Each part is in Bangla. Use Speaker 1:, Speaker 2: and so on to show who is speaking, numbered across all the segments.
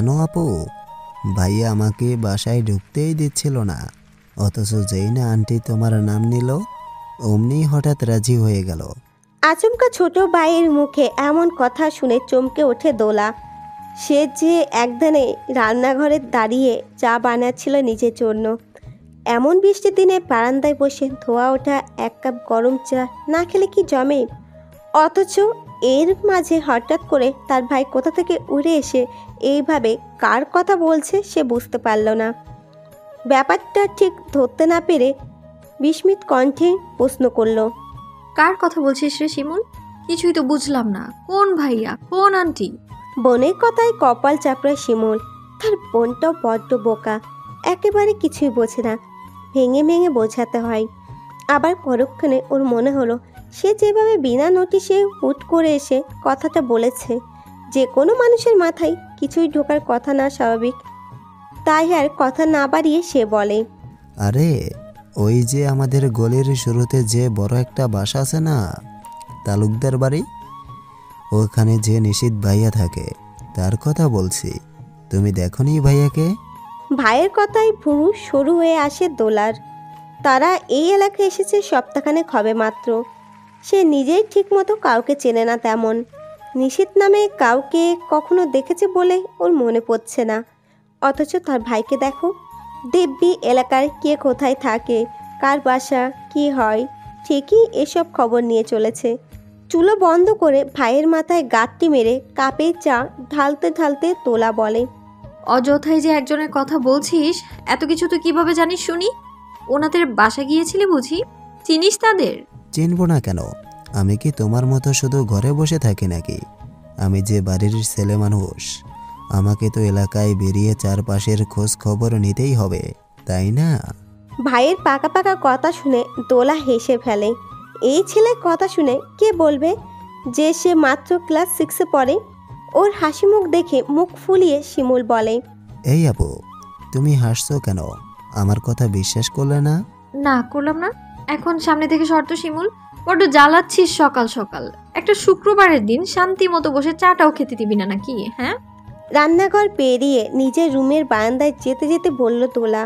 Speaker 1: জানো আপু, ভাইয়া আমাকে বাসায় ঢুকতেই দিচ্ছিল না, অথচ যেই না আন্টি তোমার নাম নিল অমনি হঠাৎ রাজি হয়ে গেল।
Speaker 2: আচমকা ছোট ভাইয়ের মুখে এমন কথা শুনে চমকে ওঠে দোলা। সে যে একদিনে রান্নাঘরে দাঁড়িয়ে চা বানাচ্ছিল নিজের জন্য, এমন বৃষ্টির দিনে বারান্দায় বসে ধোয়া ওঠা এক কাপ গরম চা না খেলে কি জমে? অথচ এর মাঝে হঠাৎ করে তার ভাই কোথা থেকে উড়ে এসে এইভাবে কার কথা বলছে সে বুঝতে পারল না। ব্যাপারটা ঠিক ধরতে না পেরে বিস্মিত কণ্ঠে প্রশ্ন করল,
Speaker 3: কার কথা বলছিস রে শিমুল? কিছুই তো বুঝলাম না। কোন ভাইয়া, কোন আন্টি?
Speaker 2: বোনের কথায় কপাল চাপড়ায় শিমুল। তার বোনটাও বড্ড বোকা, একেবারে কিছুই বোঝে না, ভেঙে ভেঙে বোঝাতে হয়। আবার পরক্ষণে ওর মনে হলো সে যেভাবে বিনা নোটিশে হুট করে এসে কথাটা বলেছে, যে কোনো মানুষের মাথায় কিছুই ঢোকার কথা না স্বাভাবিক। তাই আর কথা না বাড়িয়ে সে বলে,
Speaker 1: আরে ওই যে আমাদের গলির শুরুতে যে বড় একটা বাসা আছে না, তালুকদার বাড়ি, ওখানে যে নিশীথ ভাইয়া থাকে তার কথা বলছি। তুমি দেখোনি ভাইয়াকে?
Speaker 2: ভাইয়ের কথায় ভুরু সরু হয়ে আসে দোলার। তারা এই এলাকায় এসেছে সপ্তাহখানেক হবে মাত্র। সে নিজেই ঠিকমতো কাউকে চেনে না তেমন। নিশীথ নামে কাউকে কখনো দেখেছে বলে ওর মনে পড়ছে না। অথচ তার ভাইকে দেখো, দিব্যি এলাকার কে কোথায় থাকে, কার বাসা কি হয়, ঠিকই এসব খবর নিয়ে চলেছে। চুলো বন্ধ করে ভাইয়ের মাথায় গাঁটটি মেরে কাপে চা ঢালতে ঢালতে তোলা বলে,
Speaker 3: অযথাই যে একজনের কথা বলছিস, এত কিছু তুই কিভাবে জানিস শুনি? ওনাদের বাসা গিয়েছিলি বুঝি? চিনিস তাদের?
Speaker 1: চিনব না কেন? আমি কি তোমার মতো শুধু ঘরে বসে থাকি নাকি? আমি যে বাড়ির ছেলে মানুষ, আমাকে তো এলাকায় বেরিয়ে চারপাশের খোঁজ খবর নিতেই হবে, তাই না?
Speaker 2: ভাইয়ের পাকা পাকা কথা শুনে দোলা হেসে ফেলে। এই ছেলের কথা শুনে কে বলবে যে সে মাত্র ক্লাস 6-এ পড়ে? ওর হাসি মুখ দেখে মুখ ফুলিয়ে শিমুল বলে,
Speaker 1: এই আপু, তুমি হাসছো কেন? আমার কথা বিশ্বাস করলে না?
Speaker 3: না করলাম না। এখন সামনে থেকে শর্ত শিমুল, বড্ড জ্বালাচ্ছিস সকাল সকাল। একটা শুক্রবারের দিন শান্তি মতো বসে চাটাও খেতে দিবি না নাকি? হ্যাঁ?
Speaker 2: রান্নাঘর পেরিয়ে নিজের রুমের বারান্দায় যেতে যেতে বলল তোলা।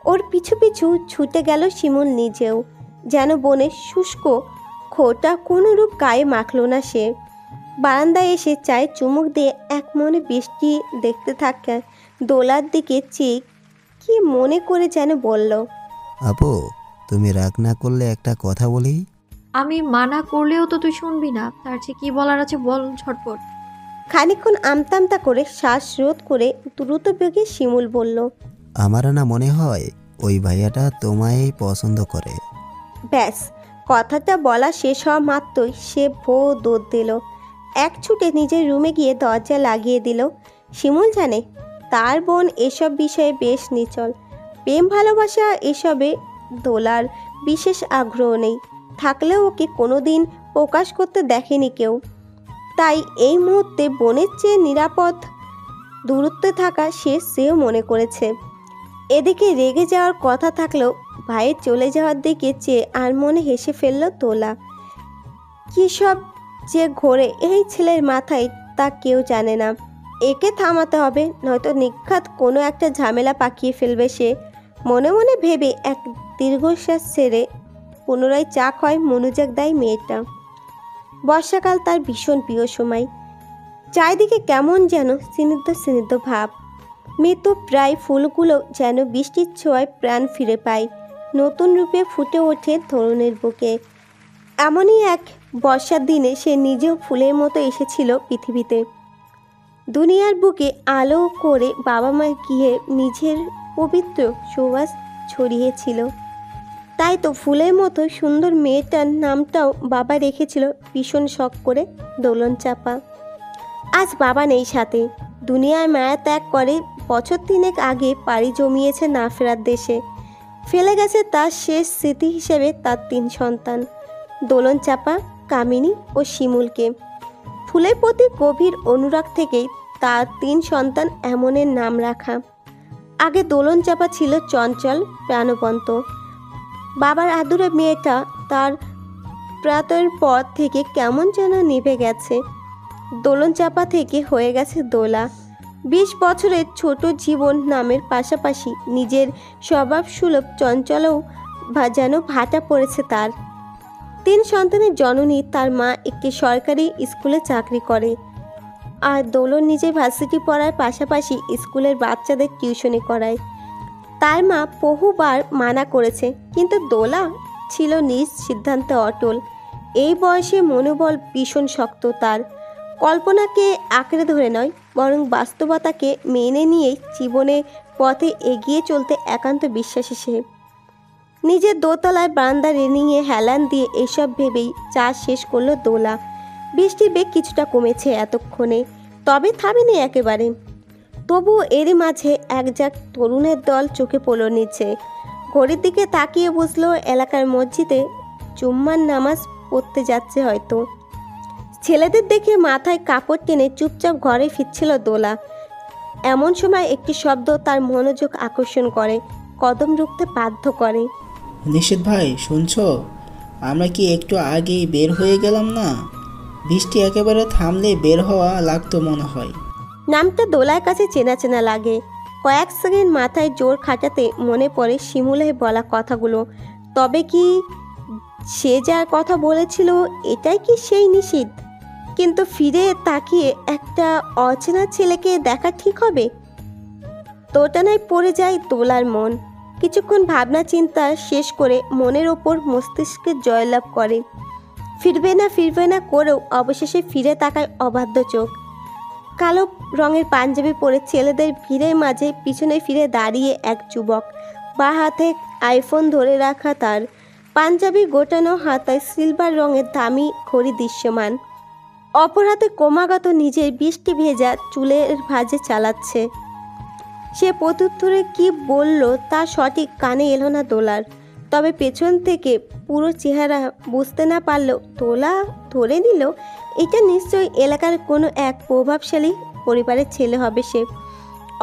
Speaker 2: ওর পিছু পিছু ছুটে গেল শিমুল নিজেও, যেন বনের শুষ্ক খোটা কোনো রূপ গায়ে মাখল না সে। বারান্দায় এসে চায়ে চুমুক দিয়ে এক মনে বৃষ্টি দেখতে থাকে দোলার দিকে চেয়ে কি মনে করে যেন বলল,
Speaker 1: আপু, তুমি রাগ না করলে একটা কথা বলি?
Speaker 3: আমি মানা করলেও তো তুই শুনবি না। তার চেয়ে কি বলার আছে বল ঝটপট।
Speaker 2: খানিকক্ষণ আমতামতা করে শ্বাস রোধ করে দ্রুত বেগে শিমুল বলল,
Speaker 1: আমার না মনে হয় ওই ভাইয়াটা তোমায় পছন্দ করে।
Speaker 2: ব্যাস, কথাটা বলা শেষ হওয়া মাত্রই সে ভো দৌড় দিল। এক ছুটে নিজের রুমে গিয়ে দরজা লাগিয়ে দিল। শিমুল জানে তার বোন এসব বিষয়ে বেশ নিচল। প্রেম ভালোবাসা এসবে দোলার বিশেষ আগ্রহ নেই, থাকলেও ওকে কোনোদিন প্রকাশ করতে দেখেনি কেউ। তাই এই মুহূর্তে বোনের চেয়ে নিরাপদ দূরত্বে থাকা সেও মনে করেছে। এদিকে রেগে যাওয়ার কথা থাকলেও ভাইয়ের চলে যাওয়ার দিকে চেয়ে আর মনে হেসে ফেলল তোলা। কী সব যে ঘোরে এই ছেলের মাথায় তা কেউ জানে না। একে থামাতে হবে, নয়তো নিঘাত কোনো একটা ঝামেলা পাকিয়ে ফেলবে সে। মনে মনে ভেবে এক দীর্ঘশ্বাস ছেড়ে পুনরায় চা খায় মনোযোগ দেয় মেয়েটা। বর্ষাকাল তার ভীষণ প্রিয় সময়। চারিদিকে কেমন যেন স্নিগ্ধ স্নিগ্ধ ভাব। মৃত প্রায় ফুলগুলো যেন বৃষ্টির ছোঁয়ায় প্রাণ ফিরে পায়, নতুন রূপে ফুটে ওঠে তরুণের বুকে। এমনই এক বর্ষার দিনে সে নিজেও ফুলের মতো এসেছিল পৃথিবীতে। দুনিয়ার বুকে আলো করে বাবা মা গিয়ে নিজের পবিত্র সুবাস ছড়িয়েছিল। তাই তো ফুলের মতো সুন্দর মেয়েটার নামটাও বাবা রেখেছিল ভীষণ শখ করে, দোলন চাপা। আজ বাবা নেই সাথে, দুনিয়ায় মায়া ত্যাগ করে বছর 3 আগে পাড়ি জমিয়েছে না ফেরার দেশে। ফেলে গেছে তার শেষ স্মৃতি হিসেবে তার 3 সন্তান, দোলন চাপা, কামিনী ও শিমুলকে। ফুলের প্রতি গভীর অনুরাগ থেকেই তার 3 সন্তান এমনের নাম রাখা। আগে দোলন চাপা ছিল চঞ্চল প্রাণবন্ত। বাবার আদুরে মেয়েটা তার প্রাতের পর থেকে কেমন যেন নিভে গেছে। দোলন চাপা থেকে হয়ে গেছে দোলা। 20 বছরের ছোট জীবন নামের পাশাপাশি নিজের স্বভাব সুলভ চঞ্চলও যেন ভাটা পড়েছে তার। 3 সন্তানের জননী তার মা একটি সরকারি স্কুলে চাকরি করে, আর দোলন নিজে ভার্সিটি পড়ার পাশাপাশি স্কুলের বাচ্চাদের টিউশনি করায়। তার মা বহুবার মানা করেছে, কিন্তু দোলা ছিল নিজ সিদ্ধান্তে অটল। এই বয়সে মনোবল ভীষণ শক্ত তার। কল্পনাকে আঁকড়ে ধরে নয়, বরং বাস্তবতাকে মেনে নিয়েই জীবনের পথে এগিয়ে চলতে একান্ত বিশ্বাসী সে। নিজের দোতলায় বারান্দা রেলিংয়ে হেলান দিয়ে এসব ভেবেই চা শেষ করলো দোলা। বৃষ্টির বেগ কিছুটা কমেছে এতক্ষণে, তবে থামেনি একেবারে। তবুও এরই মাঝে একঝাঁক তরুণের দল চোখে পড়ল নিচে। ঘড়ির দিকে তাকিয়ে বুঝলো এলাকার মসজিদে জুম্মার নামাজ পড়তে যাচ্ছে হয়তো। ছেলেদের দেখে মাথায় কাপড় টেনে চুপচাপ ঘরে ফিরছিল দোলা। এমন সময় একটি শব্দ তার মনোযোগ আকর্ষণ করে, কদম রুখতে বাধ্য করে।
Speaker 4: নিশীথ ভাই, শুনছো? আমরা কি একটু আগেই বের হয়ে গেলাম না? বৃষ্টি একেবারে থামলে বের হওয়া লাগতো মনে হয়।
Speaker 2: নামটা দোলার কাছে চেনা চেনা লাগে। কয়েক সেকেন্ড মাথায় জোর খাটাতে মনে পড়ে শিমুলের বলা কথাগুলো। তবে কি সে যার কথা বলেছিল এটাই কি সেই নিশীথ? কিন্তু ফিরে তাকিয়ে একটা অচেনা ছেলেকে দেখা ঠিক হবে? দোটানায় পড়ে যায় দোলার মন। কিছুক্ষণ ভাবনা চিন্তা শেষ করে মনের ওপর মস্তিষ্কে জয়লাভ করে। ফিরবে না করেও অবশেষে ফিরে তাকায় অবাধ্য চোখ। কালো রঙের পাঞ্জাবি পরে ছেলেদের ভিড়ের মাঝে পিছনে ফিরে দাঁড়িয়ে এক যুবক। বা হাতে আইফোন ধরে রাখা তার। পাঞ্জাবি গোটানো হাতায় সিলভার রঙের দামি ঘড়ি দৃশ্যমান। অপর হাতে ক্রমাগত নিজের বৃষ্টি ভেজা চুলের ভাঁজে চালাচ্ছে। সে প্রত্যুত্তরে কি বলল তা সঠিক কানে এলো না দোলার। তবে পেছন থেকে পুরো চেহারা বুঝতে না পারলেও দোলা ধরে নিল এটা নিশ্চয়ই এলাকার কোনো এক প্রভাবশালী পরিবারের ছেলে হবে সে।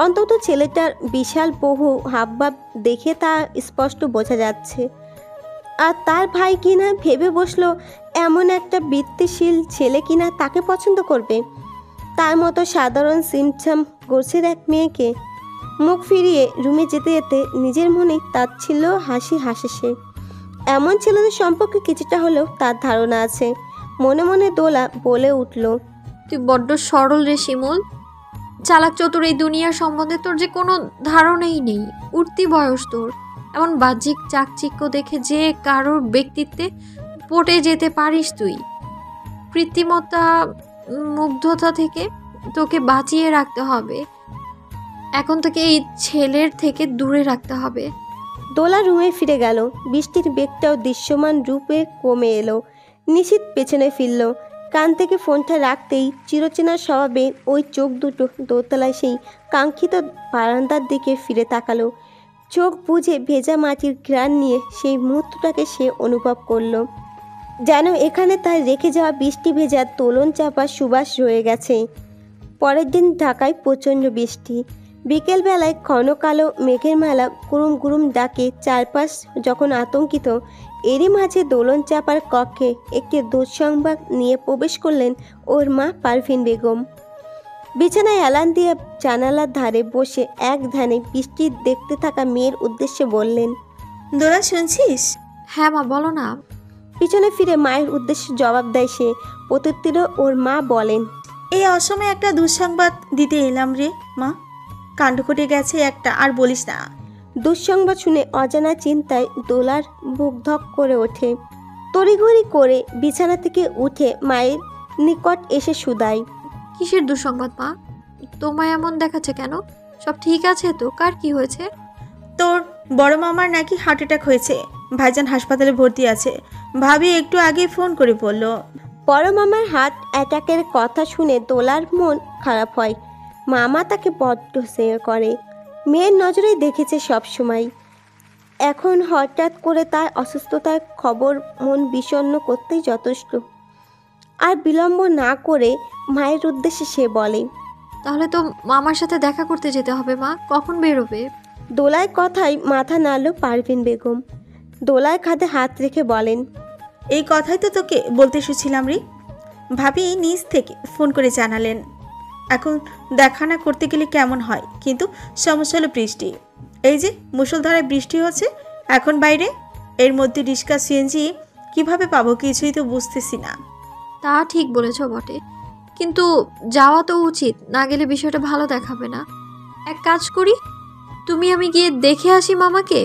Speaker 2: অন্তত ছেলেটার বিশাল বহু হাবভাব দেখে তা স্পষ্ট বোঝা যাচ্ছে। আর তার ভাই কিনা ভেবে বসলো এমন একটা বৃত্তিশীল ছেলে কিনা তাকে পছন্দ করবে। তার মতো সাধারণ সিমছাম গোছের এক মেয়েকে। মুখ ফিরিয়ে রুমে যেতে যেতে নিজের মনে তাচ্ছিল্য হাসি হাসে সে। এমন ছেলেদের সম্পর্কে কিছুটা হলেও তার ধারণা আছে। মনে মনে দোলা বলে উঠল,
Speaker 3: তুই বড্ড সরল রে শিমুল। চালাক চতুর এই দুনিয়ার সম্বন্ধে তোর যে কোনো ধারণাই নেই। উঠতি বয়স তোর। এমন বাহ্যিক চাকচিক্য দেখে যে কারোর ব্যক্তিত্বে পটে যেতে পারিস তুই। কৃত্রিমতা, মুগ্ধতা থেকে তোকে বাঁচিয়ে রাখতে হবে। এখন তোকে এই ছেলের থেকে দূরে রাখতে হবে।
Speaker 2: দোলা রুমে ফিরে গেল। বৃষ্টির বেগটাও দৃশ্যমান রূপে কমে এলো। নিশীথ পেছনে ফিরল। কান থেকে ফোনটা রাখতেই চিরচেনা স্বভাবে ওই চোখ দুটো দোতলায় সেই কাঙ্ক্ষিত বারান্দার দিকে ফিরে তাকালো। চোখ বুজে ভেজা মাটির ঘ্রাণ নিয়ে সেই মুহূর্তটাকে সে অনুভব করলো। যেন এখানে তার রেখে যাওয়া বৃষ্টি ভেজা তোলন চাপা সুবাস রয়ে গেছে। পরের দিন ঢাকায় প্রচণ্ড বৃষ্টি। বিকেলবেলায় ঘন কালো মেঘের মেলা গুরুম গুরুম ডাকে চারপাশ যখন আতঙ্কিত, এরই মাঝে দোলন চাপার কক্ষে একটি দুঃসংবাদ নিয়ে প্রবেশ করলেন ওর মা পারভিন বেগম। বিছানায় এলান দিয়ে জানালার ধারে বসে এক ধ্যানে বৃষ্টি দেখতে থাকা মেয়ের উদ্দেশ্যে বললেন,
Speaker 5: দোলা শুনছিস?
Speaker 3: হ্যাঁ মা, বলো না।
Speaker 2: পিছনে ফিরে মায়ের উদ্দেশ্যে জবাব দেয় সে। প্রত্যুত্তরে ওর মা বলেন,
Speaker 5: এই অসময়ে একটা দুঃসংবাদ দিতে এলাম রে মা। কাণ্ড ঘটে গেছে একটা, আর বলিস না।
Speaker 2: দুঃসংবাদ শুনে অজানা চিন্তায় দোলার বুক ধক করে ওঠে। তড়িঘড়ি করে বিছানা থেকে উঠে মায়ের নিকট এসে শুধায়,
Speaker 3: কিসের দুঃসংবাদ মা? তোমায় এমন দেখাচ্ছে কেন? সব ঠিক আছে তো? কার কি হয়েছে?
Speaker 5: তোর বড় মামার নাকি হার্ট অ্যাটাক হয়েছে। ভাইজান হাসপাতালে ভর্তি আছে। ভাবি একটু আগে ফোন করে বলল।
Speaker 2: বড় মামার হার্ট অ্যাটাকের কথা শুনে দোলার মন খারাপ হয়। মামা তাকে বড্ড স্নেহ করে। মেয়ের নজরেই দেখেছে সব সময়। এখন হঠাৎ করে তার অসুস্থতার খবর মন বিষণ্ণ করতেই যথেষ্ট। আর বিলম্ব না করে মায়ের উদ্দেশ্যে সে বলে,
Speaker 3: তাহলে তো মামার সাথে দেখা করতে যেতে হবে মা। কখন বেরোবে?
Speaker 2: দোলার কথায় মাথা নাড়ল পারভিন বেগম। দোলার কাঁধে হাত রেখে বলেন,
Speaker 5: এই কথাই তো তোকে বলতে এসেছিলাম রে। ভাবি নিজ থেকে ফোন করে জানালেন এখন দেখা না করতে গেলে কেমন হয়, কিন্তু সমস্যা হলো বৃষ্টি। এই যে মুষলধারায় বৃষ্টি হচ্ছে এখন বাইরে, এর মধ্যে রিক্সা সিএনজি কিভাবে পাবো কিছুই তো বুঝতেছি না।
Speaker 3: তা ঠিক বলেছ বটে, কিন্তু যাওয়া তো উচিত, না গেলে বিষয়টা ভালো দেখাবে না। এক কাজ করি, তুমি আমি গিয়ে দেখে আসি মামাকে।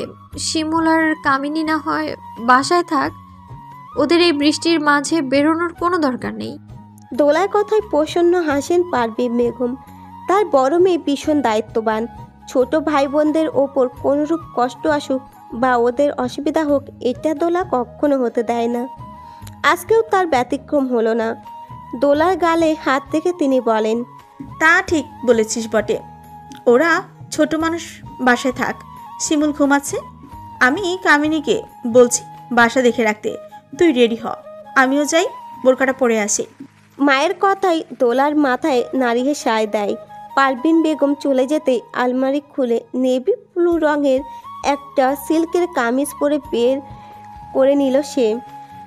Speaker 3: শিমুল আর কামিনী না হয় বাসায় থাক, ওদের এই বৃষ্টির মাঝে বেরোনোর কোনো দরকার নেই।
Speaker 2: দোলার কথায় প্রসন্ন হাসেন পারভীন বেগম। তার বড় মেয়ে ভীষণ দায়িত্ববান। ছোট ভাই বোনদের ওপর কোনোরূপ কষ্ট আসুক বা ওদের অসুবিধা হোক, এটা দোলা কখনো হতে দেয় না। আজকেও তার ব্যতিক্রম হলো না। দোলার গালে হাত রেখে তিনি বলেন,
Speaker 5: তা ঠিক বলেছিস বটে, ওরা ছোট মানুষ, বাসায় থাক। শিমুল ঘুমাচ্ছে, আমি কামিনীকে বলছি বাসা দেখে রাখতে। তুই রেডি হ, আমিও যাই, বোরকাটা পরে আসি।
Speaker 2: মায়ের কথায় দোলার মাথায় নাড়িয়ে সায় দেয়। পারভিন বেগম চলে যেতে আলমারি খুলে নেভি ব্লু রঙের একটা সিল্কের কামিজ পরে বের করে নিল সে।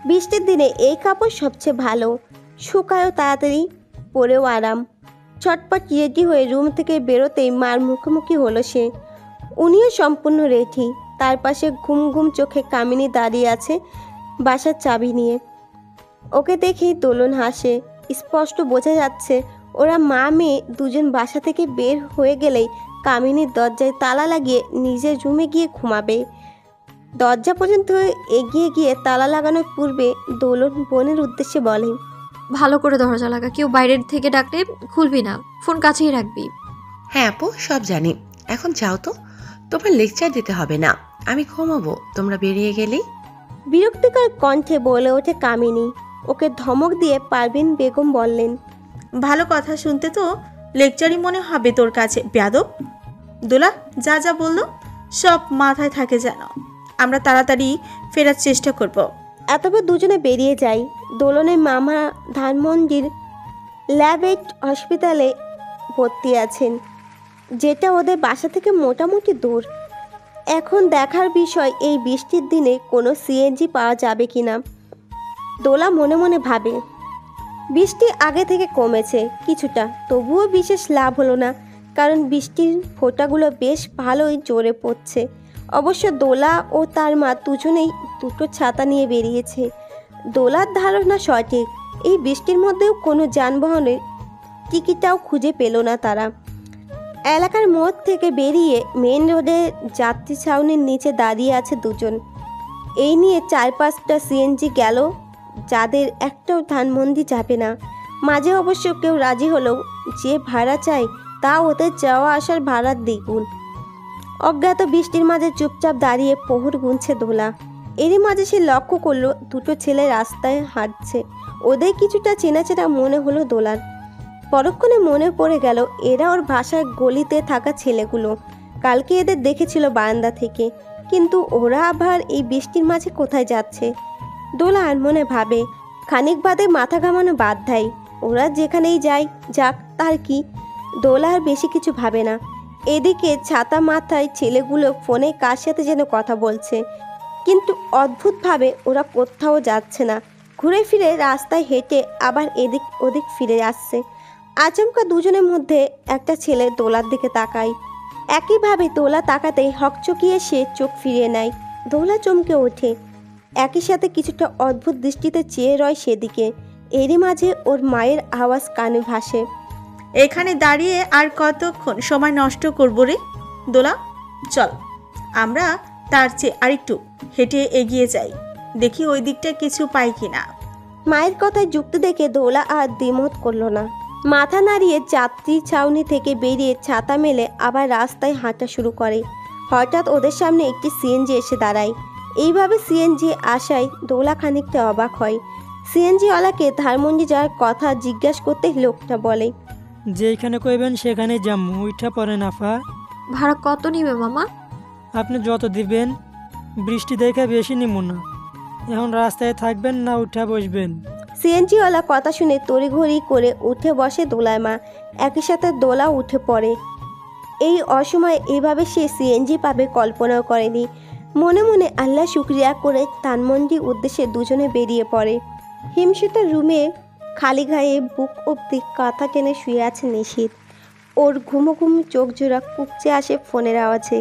Speaker 2: বৃষ্টির দিনে এই কাপড় সবচেয়ে ভালো, শুকায়ও তাড়াতাড়ি, পরেও আরাম। চটপট রেডি হয়ে রুম থেকে বেরোতেই মার মুখোমুখি হলো সে। উনিও সম্পূর্ণ রেডি। তার পাশে ঘুম ঘুম চোখে কামিনী দাঁড়িয়ে আছে বাসার চাবি নিয়ে। ওকে দেখেই দোলন হাসে। স্পষ্ট বোঝা যাচ্ছে ওরা মা মেয়ে দুজন বাসা থেকে বের হয়ে গেলেই কামিনীর দরজায় তালা লাগিয়ে নিজের রুমে গিয়ে ঘুমাবে। দরজা পর্যন্ত এগিয়ে গিয়ে তালা লাগানোর পূর্বে দোলন বোনের উদ্দেশ্যে বলে,
Speaker 3: ভালো করে দরজা লাগা, কেউ বাইরের থেকে ডাকলে খুলবি না, ফোন কাছেই রাখবি।
Speaker 6: হ্যাঁ আপু, সব জানি। এখন যাও তো, তোমার লেকচার দিতে হবে না, আমি ঘুমাবো তোমরা বেরিয়ে গেলেই।
Speaker 2: বিরক্তিকর কণ্ঠে বলে ওঠে কামিনী। ওকে ধমক দিয়ে পারভিন বেগম বললেন,
Speaker 5: ভালো কথা শুনতে তো লেকচারই মনে হবে তোর কাছে, বেয়াদব। দোলা যা যা বললো সব মাথায় থাকে যেন। আমরা তাড়াতাড়ি ফেরার চেষ্টা করব।
Speaker 2: এতবার দুজনে বেরিয়ে যায়। দোলনের মামা ধানমন্ডির ল্যাবেট হসপিটালে ভর্তি আছেন, যেটা ওদের বাসা থেকে মোটামুটি দূর। এখন দেখার বিষয় এই বৃষ্টির দিনে কোনো সিএনজি পাওয়া যাবে কি না। দোলা মনে মনে ভাবে, বৃষ্টি আগে থেকে কমেছে কিছুটা, তবুও বিশেষ লাভ হলো না, কারণ বৃষ্টির ফোঁটাগুলো বেশ ভালোই জোরে পড়ছে। অবশ্য দোলা ও তার মা দুজনেই দুটো ছাতা নিয়ে বেরিয়েছে। দোলার ধারণা সঠিক, এই বৃষ্টির মধ্যেও কোনো যানবাহনের টিকিটটাও খুঁজে পেল না তারা। এলাকার মোড় থেকে বেরিয়ে মেন রোডে যাত্রী ছাউনির নিচে দাঁড়িয়ে আছে দুজন। এই নিয়ে 4-5টা সিএনজি গেল, যাদের একটাও ধানমন্ডি যাবে না। মাঝে অবশ্য কেউ রাজি হলেও যে ভাড়া চায় তা ওদের যাওয়া আসার ভাড়ার দ্বিগুণ। অজ্ঞাত বৃষ্টির মাঝে চুপচাপ দাঁড়িয়ে প্রহর গুনছে দোলা। এরই মাঝে সে লক্ষ্য করলো দুটো ছেলে রাস্তায় হাঁটছে। ওদের কিছুটা চেনা চেনা মনে হলো দোলার। পরক্ষণে মনে পড়ে গেল এরা ওর ভাষার গলিতে থাকা ছেলেগুলো। কালকে এদের দেখেছিল বারান্দা থেকে, কিন্তু ওরা আবার এই বৃষ্টির মাঝে কোথায় যাচ্ছে। দোলা আর মনে ভাবে, খানিক বাদে মাথা ঘামানো বাদ দেয়। ওরা যেখানেই যায় যাক, তার কি। দোলা আর বেশি কিছু ভাবে না। এদিকে ছাতা মাথায় ছেলেগুলো ফোনে কার সাথে যেন কথা বলছে, কিন্তু অদ্ভুতভাবে ওরা কোথাও যাচ্ছে না। ঘুরে ফিরে রাস্তায় হেঁটে আবার এদিক ওদিক ফিরে আসছে। আচমকা দুজনের মধ্যে একটা ছেলে দোলার দিকে তাকায়। একইভাবে দোলা তাকাতেই হকচকিয়ে সে চোখ ফিরিয়ে নেয়। দোলা চমকে ওঠে, একই সাথে কিছুটা অদ্ভুত দৃষ্টিতে চেয়ে রয় সেদিকে। এরই মাঝে ওর মায়ের আওয়াজ কানে ভাসে,
Speaker 5: এখানে দাঁড়িয়ে আর কতক্ষণ সময় নষ্ট করবো রে দোলা, চল আমরা তার চেয়ে আরেকটু হেঁটে এগিয়ে যাই, দেখি ওই দিকটা কিছু পাই কিনা।
Speaker 2: মায়ের কথায় যুক্তি দেখে দোলা আর দ্বিমত করলো না। মাথা নাড়িয়ে যাত্রী ছাউনি থেকে বেরিয়ে ছাতা মেলে আবার রাস্তায় হাঁটা শুরু করে। হঠাৎ ওদের সামনে একটি সিএনজি এসে দাঁড়ায়। এইভাবে সিএনজি আসায় দোলা খানিকটা অবাক হয়। সিএনজিওয়ালাকে ধানমন্ডি যাওয়ার কথা জিজ্ঞাসা করতে লোকটা বলে,
Speaker 7: যেখানে কইবেন সেখানে যাম, উইঠা পড়েন আফা।
Speaker 3: ভাড়া কত নিবে মামা?
Speaker 7: আপনি যত দিবেন, বৃষ্টি দেখে বেশি নিব না। এখন রাস্তায় থাকবেন না উঠা বসবেন?
Speaker 2: সিএনজিওয়ালা কথা শুনে তড়িঘড়ি করে উঠে বসে দোলার মা। একই সাথে দোলা উঠে পড়ে। এই অসময়ে এভাবে সে সিএনজি পাবে কল্পনাও করেনি। মনে মনে আল্লাহ শুক্রিয়া করে ধানমন্ডির উদ্দেশ্যে দুজনে বেরিয়ে পড়ে। হিমশীতল রুমে খালি গায়ে বুক অব্দি কাঁথা টেনে শুয়ে আছে নিশীথ। ওর ঘুমো ঘুমো চোখ জোড়া কুকচে আসে ফোনের আওয়াজে।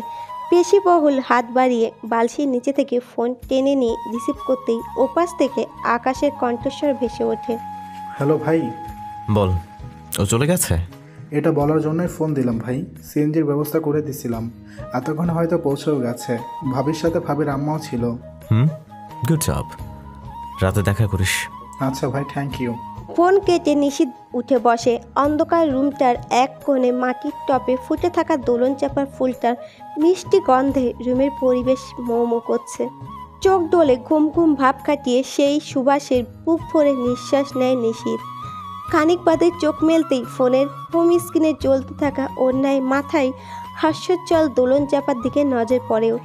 Speaker 2: পেশি বহুল হাত বাড়িয়ে বালসির নিচে থেকে ফোন টেনে নিয়ে রিসিভ করতেই ওপাশ থেকে আকাশের কণ্ঠস্বর ভেসে ওঠে।
Speaker 8: হ্যালো ভাই।
Speaker 9: বল, ও চলে গেছে?
Speaker 8: এটা বলার জন্যই ফোন দিলাম ভাই। সিএনজির ব্যবস্থা করে দিছিলাম, এতক্ষণে হয়তো পৌঁছেও গেছে। ভাবির সাথে ভাবির আম্মাও ছিল।
Speaker 9: Good job. রাতে দেখা করিস।
Speaker 8: আচ্ছা ভাই, থ্যাংক ইউ।
Speaker 2: ফোন কেটে নিশীথ উঠে বসে। অন্ধকার রুমটার এক কোণে মাটির টপে ফুটে থাকা দোলন চাপার ফুলটার মিষ্টি গন্ধে রুমের পরিবেশ মৌমো করছে। চোখ ডোলে ঘুম ঘুম ভাব কাটিয়ে সেই সুবাসের বুক ভরে নিঃশ্বাস নেয় নিশীথ। খানিক বাদে চোখ মেলতেই ফোনের হোম স্ক্রিনে জ্বলতে থাকা অন্যায় মাথায় হাস্যোজ্জ্বল দোলন চাপার দিকে নজর পড়ে ওর।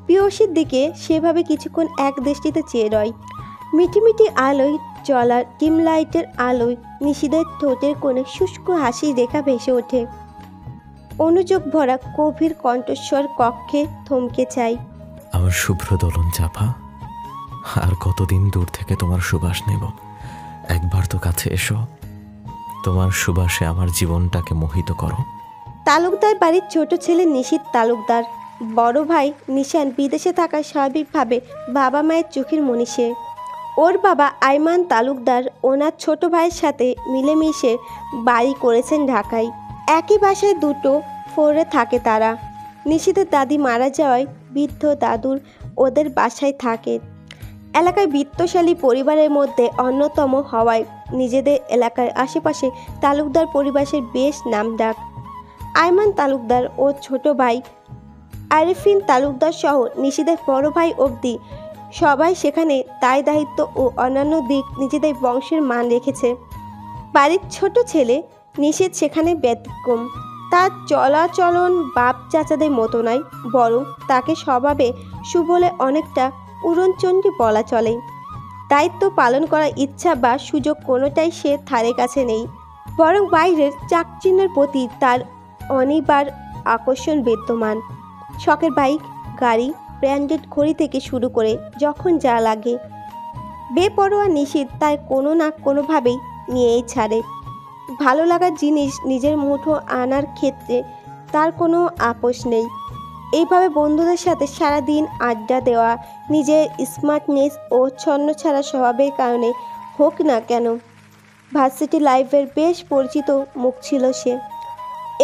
Speaker 2: পিয়সীর দিকে সেভাবে কিছুক্ষণ এক দৃষ্টিতে চেয়ে রয়। মিটিমিটি আলোয় জ্বলা ডিম লাইটের আলোয় নিশীথের ঠোঁটের কোণে শুষ্ক হাসির রেখা ভেসে ওঠে। অনুযোগ ভরা গভীর কণ্ঠস্বর কক্ষে থমকে চাই।
Speaker 9: আমার শুভ্র দোলন চাপা, আর কতদিন দূর থেকে তোমার সুবাস নেব? একবার তো কাছে এসো, তোমার সুবাসে আমার জীবনটাকে মোহিত করো।
Speaker 2: তালুকদার বাড়ির ছোট ছেলে নিশীথ তালুকদার। বড় ভাই নিশান বিদেশে থাকা স্বাভাবিকভাবে বাবা মায়ের চোখের মণি সে। ওর বাবা আইমান তালুকদার ওনার ছোট ভাইয়ের সাথে মিলেমিশে বাড়ি করেছেন ঢাকায়। একই বাসায় দুটো ফ্লোরে থাকে তারা। নিশীথের দাদি মারা যাওয়ায় বৃদ্ধ দাদুর ওদের বাসায় থাকে। এলাকায় বিত্তশালী পরিবারের মধ্যে অন্যতম হওয়ায় নিজেদের এলাকার আশেপাশে তালুকদার পরিবারের বেশ নামডাক। আইমান তালুকদার ও ছোট ভাই আরিফিন তালুকদার সহ নিশীথের বড় ভাই অবধি সবাই সেখানে দায় দায়িত্ব ও অন্যান্য দিক নিজেদের বংশের মান রেখেছে। বাড়ির ছোট ছেলে নিশীথ সেখানে ব্যতিক্রম। তার চলাচলন বাপ চাচাদের মতো নয়, বরং তাকে স্বভাবে সুবলে অনেকটা উড়নচণ্ডী বলা চলে। দায়িত্ব পালন করার ইচ্ছা বা সুযোগ কোনোটাই সে ধারে কাছে নেই, বরং বাইরের চাকচিন্যের প্রতি তার অনিবার আকর্ষণ বিদ্যমান। শখের বাইক, গাড়ি, ব্র্যান্ডেড ঘড়ি থেকে শুরু করে যখন যা লাগে বেপরোয়া নিশীথ তার কোনো না কোনোভাবেই নিয়েই ছাড়ে। ভালো লাগার জিনিস নিজের মুঠো আনার ক্ষেত্রে তার কোনো আপোষ নেই। এইভাবে বন্ধুদের সাথে সারাদিন আড্ডা দেওয়া নিজের স্মার্টনেস ও ছন্নছাড়া স্বভাবের কারণে হোক না কেন, ভার্সিটি লাইফের বেশ পরিচিত মুখ ছিল সে।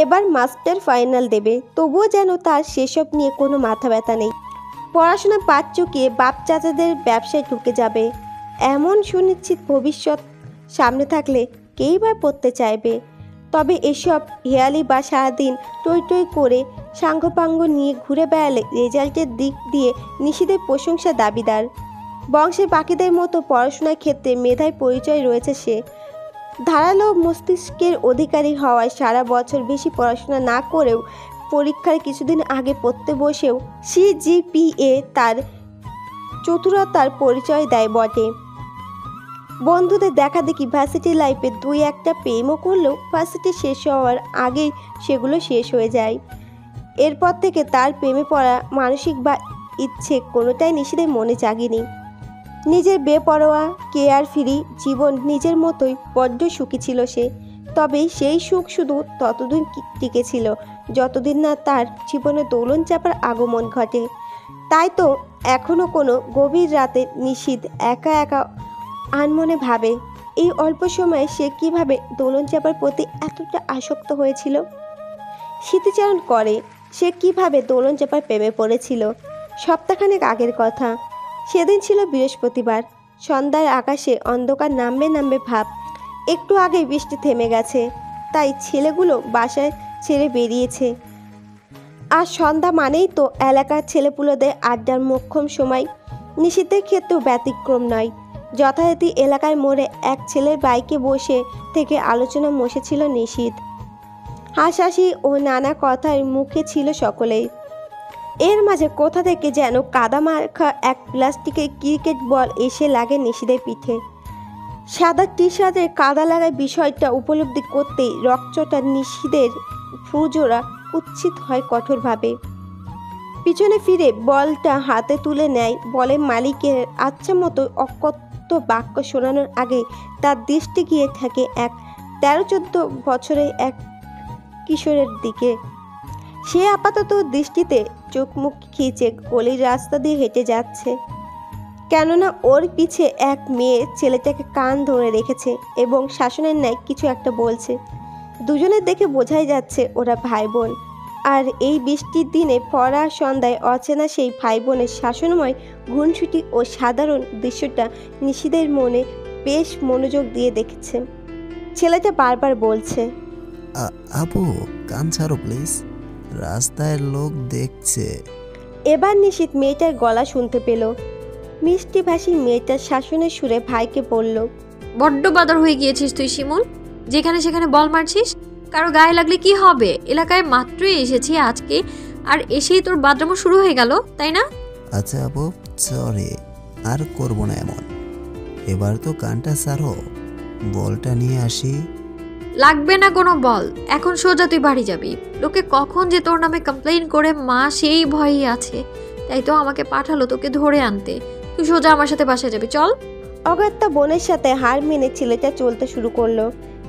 Speaker 2: এবার মাস্টার ফাইনাল দেবে, তবুও যেন তার সেসব নিয়ে কোনো মাথা ব্যথা নেই। পড়াশোনা পাঠ চুকিয়ে বাপ চাচাদের ব্যবসায় ঢুকে যাবে এমন সুনিশ্চিত ভবিষ্যৎ সামনে থাকলে কেই বা পড়তে চাইবে। তবে এসব হেয়ালি বা সারাদিন টই টই করে সাঙ্গপাঙ্গ নিয়ে ঘুরে বেড়ালে রেজাল্টের দিক দিয়ে নিশীথের প্রশংসা দাবিদার। বংশের বাকিদের মতো পড়াশোনার ক্ষেত্রে মেধায় পরিচয় রয়েছে সে। ধারালো মস্তিষ্কের অধিকারী হওয়ায় সারা বছর বেশি পড়াশোনা না করেও পরীক্ষার কিছুদিন আগে পড়তে বসেও সিজিপিএ তার চতুরতার পরিচয় দেয় বটে। বন্ধুদের দেখা দেখি ভার্সিটি লাইফে দুই একটা প্রেমও করলেও ভার্সিটি শেষ হওয়ার আগেই সেগুলো শেষ হয়ে যায়। এরপর থেকে তার প্রেমে পড়া মানসিক বা ইচ্ছে কোনোটাই নিশীথের মনে জাগেনি। নিজের বেপরোয়া কেয়ার ফ্রি জীবন নিজের মতোই বড্ড সুখী ছিল সে। তবে সেই সুখ শুধু ততদিন টিকেছিল যতদিন না তার জীবনে দোলন চাপার আগমন ঘটে। তাই তো এখনও কোনো গভীর রাতে নিশীথ একা একা আনমনে ভাবে এই অল্প সময়ে সে কিভাবে দোলন চাপার প্রতি এতটা আসক্ত হয়েছিল। স্মৃতিচারণ করে সে কিভাবে দোলন চাপার প্রেমে পড়েছিল। সপ্তাহখানেক আগের কথা। সেদিন ছিল বৃহস্পতিবার। সন্ধ্যার আকাশে অন্ধকার নামবে নামবে ভাব। একটু আগে বৃষ্টি থেমে গেছে, তাই ছেলেগুলো বাসায় ছেড়ে বেরিয়েছে। আর সন্ধ্যা মানেই তো এলাকার ছেলেপুলোদের আড্ডার মোক্ষম সময়। নিশীথের ক্ষেত্রেও ব্যতিক্রম নয়। যথারীতি এলাকার মোড়ে এক ছেলের বাইকে বসে থেকে আলোচনা বসেছিল নিশীথ। হাসাহাসি ও নানা কথার মুখে ছিল সকলেই। এর মাঝে কোথা থেকে যেন কাদা মাখা এক প্লাস্টিকের ক্রিকেট বল এসে লাগে নিশীথের পিঠে। সাদা টি শার্টের কাদা লাগার বিষয়টা উপলব্ধি করতেই রক্তটা নিশীথের ভ্রুজোড়া কুৎসিত হয় কঠোরভাবে। পিছনে ফিরে বলটা হাতে তুলে নেয়। বলের মালিকের আচ্ছা মতো শক্ত বাক্য শোনানোর আগে তার দৃষ্টি গিয়ে থাকে এক 13-14 বছরের এক কিশোরের দিকে। সে আপাতত দৃষ্টিতে চোখ মুখ খিচে গলির রাস্তা দিয়ে হেঁটে যাচ্ছে, কেননা ওর পিছে এক মেয়ে ছেলেটাকে কান ধরে রেখেছে এবং শাসনের ন্যায় কিছু একটা বলছে। দুজনের দেখে বোঝাই যাচ্ছে ওরা ভাই বোন। আর এই বৃষ্টির দিনে পড়া সন্ধ্যায় অচেনা সেই ভাই বোনের শাসনময় ঘুনছুটি ও সাধারণ দৃশ্যটা নিশিদের মনে বেশ মনোযোগ দিয়ে দেখেছে। ছেলেটা বারবার বলছে,
Speaker 1: আপু কান ছাড়ো প্লিজ, রাস্তায় লোক দেখছে।
Speaker 2: এবার নিশিত মেয়েটার গলা শুনতে পেল। মিষ্টি ভাষী মেয়েটার শাসনের সুরে ভাইকে বলল,
Speaker 3: বড্ড বাদর হয়ে গিয়েছিস তুই শিমুল, যেখানে সেখানে বল মারছিস। কারো গায়ে লাগলে কি হবে? এলাকায় মাত্রই এসেছি আজকে, আর এসেই তোর বাদরামো শুরু হয়ে গেল, তাই না?
Speaker 1: আচ্ছা আপু সরি, আর করবো না এমন। এবার তো কানটা ছাড়ো, বলটা নিয়ে আসি।
Speaker 3: লাগবে না কোনো বল, এখন সোজা তুই বাড়ি যাবি। লোকে কখন যে তোর নামে কমপ্লেইন করে মা সেই ভয়ই আছে, তাই তো আমাকে পাঠালো তোকে ধরে আনতে। তুই সোজা আমার সাথে বাসায় যাবি, চল।
Speaker 2: অগত্যা বোনের সাথে হার মেনে ছেলেটা চলতে শুরু করলো।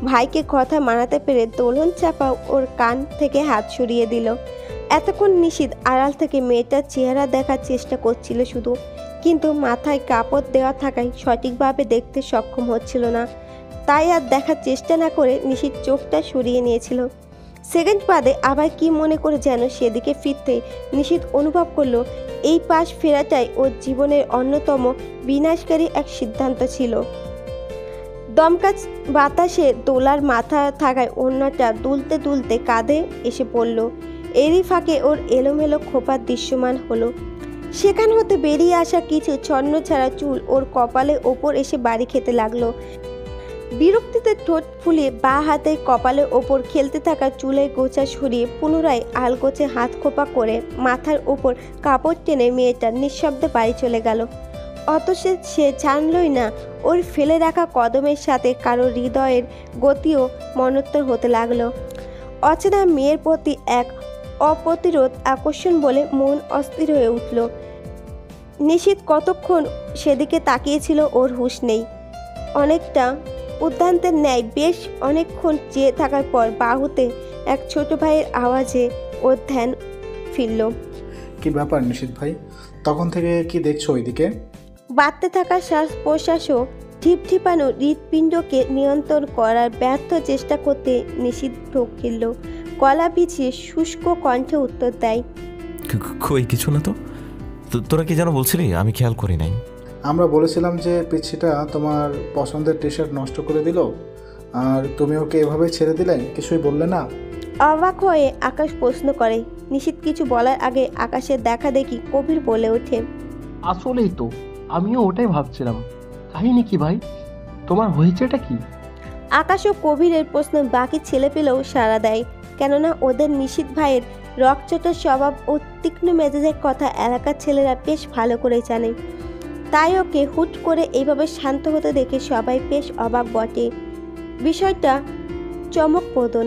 Speaker 2: ভাইকে কথা মানাতে পেরে দোলন চাপা ওর কান থেকে হাত সরিয়ে দিল। এতক্ষণ নিশিত আড়াল থেকে মেয়েটার চেহারা দেখার চেষ্টা করছিল শুধু, কিন্তু মাথায় কাপড় দেওয়া থাকায় সঠিকভাবে দেখতে সক্ষম হচ্ছিল না। তাই আর দেখার চেষ্টা না করে নিশিত চোখটা সরিয়ে নিয়েছিল। সেকেন্ড বাদে আবার কি মনে করে যেন সেদিকে ফিরতে নিশিত অনুভব করলো এই পাশ ফেরাটাই ওর জীবনের অন্যতম বিনাশকারী এক সিদ্ধান্ত ছিল। দমকা বাতাসে দোলার মাথা থাকায় ওড়নাটা দুলতে দুলতে কাঁধে এসে পড়ল। এরই ফাঁকে ওর এলোমেলো খোপা দৃশ্যমান হলো। সেখান হতে বেরিয়ে আসা কিছু ছন্ন ছাড়া চুল ওর কপালের ওপর এসে বাড়ি খেতে লাগলো। বিরক্তিতে ঠোঁট ফুলিয়ে বা হাতে কপালের ওপর খেলতে থাকা চুলের গোছা সরিয়ে পুনরায় আলগোছে হাত খোপা করে মাথার ওপর কাপড় টেনে মেয়েটা নিঃশব্দে বাড়ি চলে গেল। অথচ সে জানলই না ওর ফেলে রাখা কদমের সাথে কারো হৃদয়ের গতিও মনোত্তর হতে লাগলো। অচেনা মেয়ের প্রতি এক অপ্রতিরোধ আকর্ষণ বলে মন অস্থির হয়ে উঠল। নিশিত কতক্ষণ সেদিকে তাকিয়েছিল ওর হুঁশ নেই। অনেকটা উদ্যান্তের ন্যায় বেশ অনেকক্ষণ চেয়ে থাকার পর বাহুতে এক ছোট ভাইয়ের আওয়াজে ওর ধ্যান ফিরল।
Speaker 8: কি ব্যাপার নিশিত ভাই, তখন থেকে কি দেখছো ওইদিকে?
Speaker 2: বাড়তে থাকা শ্বাস প্রশ্বাসও ঠিপঠিপানো হৃৎপিণ্ডকে নিয়ন্ত্রণ করার ব্যর্থ চেষ্টা করতে নিশিত ঢোক গেল। গলা পিছিয়ে শুষ্ক কণ্ঠে উত্তর দেয়,
Speaker 9: কই কিছু না তো। তোরা কি যেন বলছিলি, আমি খেয়াল করি নাই।
Speaker 8: আমরা বলেছিলাম যে পিচ্ছিটা তোমার পছন্দের টি শার্ট নষ্ট করে দিল, আর তুমি ওকে এভাবে ছেড়ে দিলে, কিছুই বললে না?
Speaker 2: অবাক হয়ে আকাশ প্রশ্ন করে। নিশিত কিছু বলার আগে আকাশের দেখা দেখি কবির বলে ওঠে,
Speaker 10: আসলেই তো আমিও ওটাই ভাবছিলাম। কাহিনী কি ভাই, তোমার হয়েছেটা কি?
Speaker 2: আকাশ ও কবিরের প্রশ্ন বাকি ছেলে পেলেও সাড়া দেয়, কেননা ওদের নিশিত ভাইয়ের রকচটা স্বভাব ও তীক্ষ্ণ মেজাজের কথা এলাকার ছেলেরা বেশ ভালো করে জানে। তাই ওকে হুট করে এইভাবে শান্ত হতে দেখে সবাই বেশ অবাক বটে। বিষয়টা চমকপ্রদন,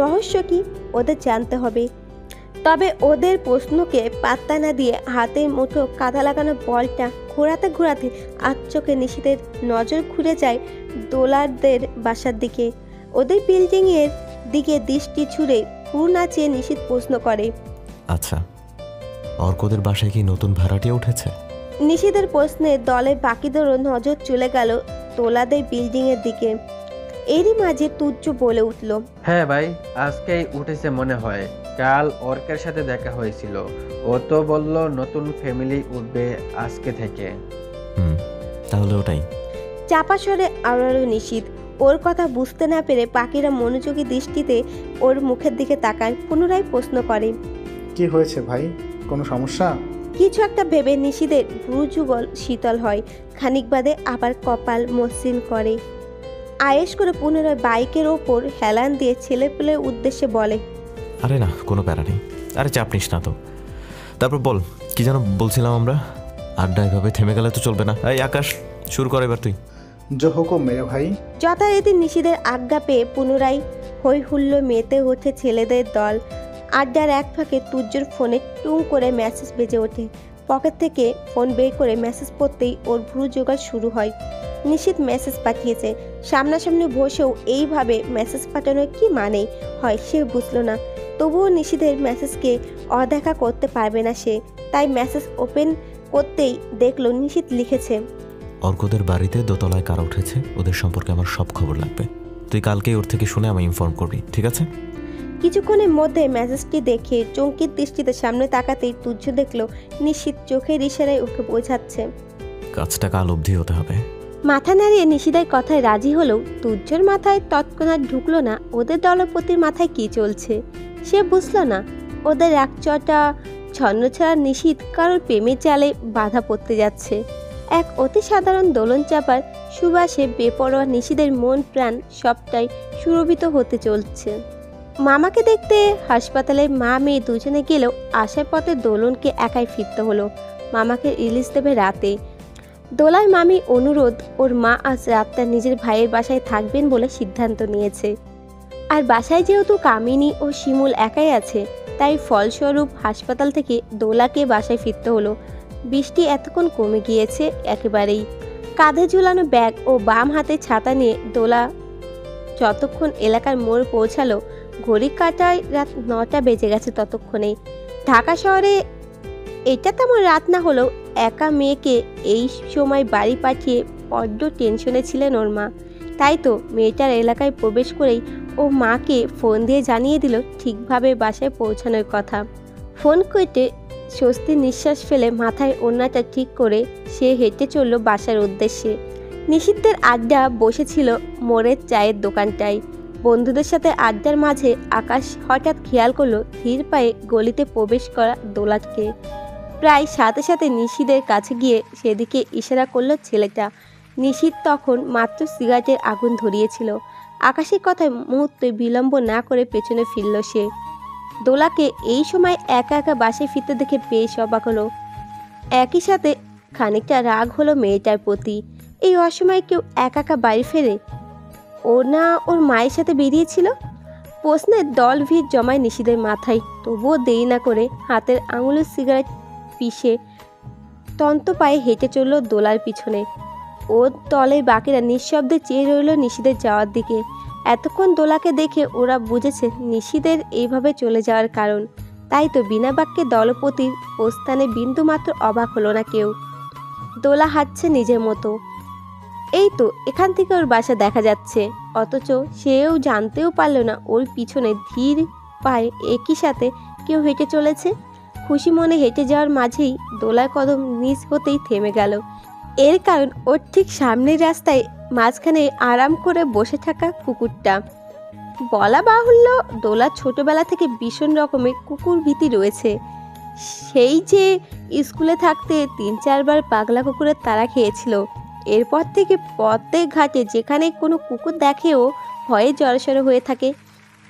Speaker 2: রহস্য কি ওদের জানতে হবে। তবে ওদের প্রশ্নকে পাত্তা না দিয়ে হাতের মুঠো কাঁধা লাগানো বলটা ঘোরাতে ঘোরাতে আচমকে নিশিতের নজর ঘুরে যায় দোলারদের বাসার দিকে। ওদের বিল্ডিংয়ের দিকে দৃষ্টি ছুড়ে ভ্রু নাচিয়ে নিশিত প্রশ্ন করে,
Speaker 9: আচ্ছা অর্কদের বাসায় কি নতুন ভাড়াটিয়া উঠেছে?
Speaker 2: নিশিতের প্রশ্নে দলের বাকিদেরও নজর চলে গেল দোলাদের বিল্ডিংয়ের দিকে। এরই মাঝে তুজ্জু বলে উঠল,
Speaker 11: হ্যাঁ ভাই, আজকেই উঠেছে মনে হয়। কাল অর্কের সাথে দেখা হয়েছিল, ও তো বলল নতুন ফ্যামিলি উঠবে আজকে থেকে।
Speaker 9: তাহলে ওটাই।
Speaker 2: চাপা স্বরে আওড়ালো নিশিত। ওর কথা বুঝতে না পেরে পাখিরা মনোযোগী দৃষ্টিতে ওর মুখের দিকে তাকায়। পুনরায় প্রশ্ন করে,
Speaker 8: কি হয়েছে ভাই, কোনো সমস্যা?
Speaker 2: কিছু একটা ভেবে নিশিদের ভ্রুযুগল শীতল হয়। খানিক বাদে আবার কপাল মসৃণ করে। আয়েশ করে পুনরায় বাইকের ওপর হেলান দিয়ে ছেলেপেলের উদ্দেশ্যে বলে,
Speaker 9: আরে না, কোনো প্যারা নেই। আরে চাপ নিস না তো। তারপর বল, কি যেন বলছিলাম আমরা? আড্ডা এভাবে থেমে গেলে তো চলবে না। এই আকাশ, শুরু কর এবার তুই।
Speaker 8: জো হুকুম মেরে ভাই।
Speaker 2: যথারীতি নিশিদের আজ্ঞা পেয়ে পুনরায় হই হুল্লো মেতে ওঠে ছেলেদের দল। আড্ডার এক ফাঁকে তুজ্জোর ফোনে টুং করে মেসেজ বেজে ওঠে। পকেট থেকে ফোন বের করে মেসেজ পড়তেই ওর ভ্রু জোগাড় শুরু হয়। নিশিত মেসেজ পাঠিয়েছে। সামনাসামনি বসেও এইভাবে মেসেজ পাঠানোর কি মানে হয় সে বুঝলো না। তবুও নিশিতের মেসেজকে অদেখা করতে পারবে না সে, তাই মেসেজ ওপেন করতেই দেখলো নিশিত লিখেছে,
Speaker 9: অর্কদের বাড়িতে দোতলায় কারা উঠেছে, ওদের সম্পর্কে আমার সব খবর লাগবে। তুই কালকেই ওর থেকে শুনে আমায় ইনফর্ম করবি, ঠিক আছে?
Speaker 2: কিছুক্ষণের মধ্যে মেসেজটি দেখে চমকিত দৃষ্টিতে সামনে তাকাতেই তুজ্জ দেখলো নিশিত চোখের ইশারায় ওকে বোঝাচ্ছে।
Speaker 9: কাজটা কাল অবধি হতে হবে।
Speaker 2: মাথা নাড়িয়ে নিশিদার কথায় রাজি হলেও তুজ্জর মাথায় তৎক্ষণাৎ ঢুকলো না ওদের দলপতির মাথায় কি চলছে। সে বুঝলো না ওদের একচটা ছন্নছাড়া নিশিত কারোর প্রেমের জালে বাধা পড়তে যাচ্ছে। এক অতি সাধারণ দোলন চাপার সুবাসে বেপরোয়া নিশিদের মন প্রাণ সবটাই সুরভিত হতে চলছে। মামাকে দেখতে হাসপাতালে মা মেয়ে দুজনে গেলেও আসার পথে দোলনকে একাই ফিরতে হলো। মামাকে রিলিজ দেবে রাতে। দোলার মামি অনুরোধ ওর মা আজ রাতটা নিজের ভাইয়ের বাসায় থাকবেন বলে সিদ্ধান্ত নিয়েছে। আর বাসায় যেহেতু কামিনী ও শিমুল একাই আছে, তাই ফলস্বরূপ হাসপাতাল থেকে দোলাকে বাসায় ফিরতে হলো। বৃষ্টি এতক্ষণ কমে গিয়েছে একেবারেই। কাঁধে ঝুলানো ব্যাগ ও বাম হাতে ছাতা নিয়ে দোলা যতক্ষণ এলাকার মোড় পৌঁছালো, ঘড়ির কাঁটায় রাত 9টা বেজে গেছে ততক্ষণে। ঢাকা শহরে এটা তেমন রাত না হলেও একা মেয়েকে এই সময় বাড়ি পাঠিয়ে বড্ড টেনশনে ছিলেন ওর মা। তাই তো মেয়েটার এলাকায় প্রবেশ করেই ও মাকে ফোন দিয়ে জানিয়ে দিল ঠিকভাবে বাসায় পৌঁছানোর কথা। ফোন কেটে স্বস্তির নিঃশ্বাস ফেলে মাথায় ওড়নাটা ঠিক করে সে হেঁটে চলল বাসার উদ্দেশ্যে। নিশিতের আড্ডা বসেছিল মোড়ের চায়ের দোকানটায়। বন্ধুদের সাথে আড্ডার মাঝে আকাশ হঠাৎ খেয়াল করলো ধীর পায়ে গলিতে প্রবেশ করা দোলাকে। প্রায় সাথে সাথে নিশিদের কাছে গিয়ে সেদিকে ইশারা করলো ছেলেটা। নিশিত তখন মাত্র সিগারেটের আগুন ধরিয়েছিল। আকাশের কথায় মুহূর্তে বিলম্ব না করে পেছনে ফিরল সে। দোলাকে এই সময় একা একা বাসায় ফিরতে দেখে বেশ অবাক হলো। একই সাথে খানিকটা রাগ হলো মেয়েটার প্রতি। এই অসময়ে কেউ একা একা বাড়ি ফেরে? ও না ওর মায়ের সাথে বেরিয়েছিল? প্রশ্নের দল ভিড় জমায় নিশিদের মাথায়। তবুও দেরি না করে হাতের আঙুলের সিগারেট পিষে তন্ত পায়ে হেঁটে চলল দোলার পিছনে। ওর দলের বাকিরা নিঃশব্দে চেয়ে রইল নিশিদের যাওয়ার দিকে। এতক্ষণ দোলাকে দেখে ওরা বুঝেছে নিশিদের এইভাবে চলে যাওয়ার কারণ। তাই তো বিনা বাক্যে দলপতির প্রস্থানে বিন্দুমাত্র অবাক হলো না কেউ। দোলা হাঁটছে নিজের মতো। এই তো এখান থেকে ওর বাসা দেখা যাচ্ছে, অথচ সেও জানতেও পারল না ওর পিছনে ধীর পায়ে একই সাথে কেউ হেঁটে চলেছে। খুশি মনে হেঁটে যাওয়ার মাঝেই দোলার কদম নিচ হতেই থেমে গেল। এর কারণ ওর ঠিক সামনের রাস্তায় মাঝখানে আরাম করে বসে থাকা কুকুরটা। বলা বাহুল্য দোলার ছোটবেলা থেকে ভীষণ রকমের কুকুর ভীতি রয়েছে। সেই যে স্কুলে থাকতে 3-4 বার পাগলা কুকুরের তাড়া খেয়েছিল। এরপর থেকে প্রত্যেক ঘাটে যেখানে কোনো কুকুর দেখেও ভয়ে জড়সড় হয়ে থাকে।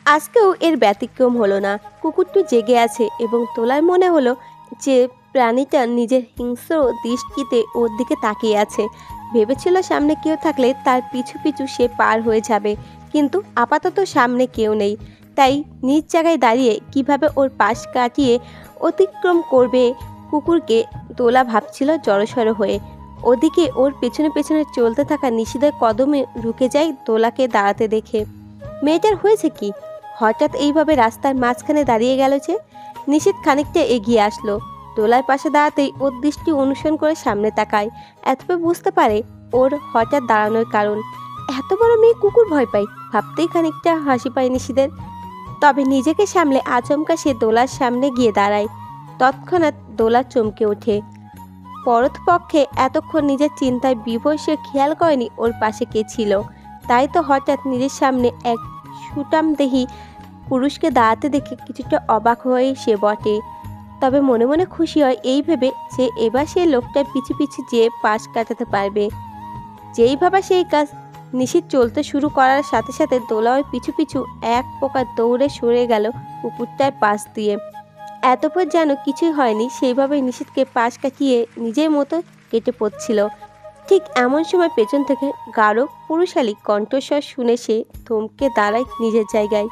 Speaker 2: আজকেও এর ব্যতিক্রম হলো না। কুকুরটি জেগে আছে এবং তোলার মনে হলো যে প্রাণীটা নিজের হিংস্র দৃষ্টিতে ওর দিকে তাকিয়ে আছে। ভেবেছিল সামনে কেউ থাকলে তার পিছু পিছু সে পার হয়ে যাবে, কিন্তু আপাতত সামনে কেউ নেই। তাই নিজ জায়গায় দাঁড়িয়ে কিভাবে ওর পাশ কাটিয়ে অতিক্রম করবে কুকুরকে তোলা ভাবছিল জড়সড় হয়ে। ওদিকে ওর পেছনে পেছনে চলতে থাকা নিশিদের কদমে রুকে যায় দোলাকে দাঁড়াতে দেখে। মেয়েটার হয়েছে কি? হঠাৎ এইভাবে রাস্তার মাঝখানে দাঁড়িয়ে গেল যে? নিশিত খানিকটা এগিয়ে আসলো। দোলার পাশে দাঁড়াতেই ওর দৃষ্টি অনুসরণ করে সামনে তাকায়। এতবে বুঝতে পারে ওর হঠাৎ দাঁড়ানোর কারণ। এত বড় মেয়ে কুকুর ভয় পায় ভাবতেই খানিকটা হাসি পায় নিশিদের। তবে নিজেকে সামলে আচমকা সে দোলার সামনে গিয়ে দাঁড়ায়। তৎক্ষণাৎ দোলা চমকে ওঠে। পরতপক্ষে এতক্ষণ নিজের চিন্তায় বিভোর সে খেয়াল করেনি ওর পাশে কে ছিল। তাই তো হঠাৎ নিজের সামনে এক সুটামদেহী পুরুষকে দাঁড়াতে দেখে কিছুটা অবাক হয়ে সে বটে। তবে মনে মনে খুশি হয় এই ভেবে যে এবার সে লোকটার পিছু পিছু যেয়ে পাশ কাটাতে পারবে। যেই ভাবা সেই কাজ। নিশিত চলতে শুরু করার সাথে সাথে দোলার পিছু পিছু এক প্রকার দৌড়ে সরে গেল কুকুরটার পাশ দিয়ে। এতপর যেন কিছুই হয়নি, সেইভাবে নিশিতকে পাশ কাটিয়ে নিজের মতো কেটে পড়ছিল। ঠিক এমন সময় পেছন থেকে গাঢ় পুরুষালী কণ্ঠস্বর শুনে সে থমকে দাঁড়ায় নিজের জায়গায়।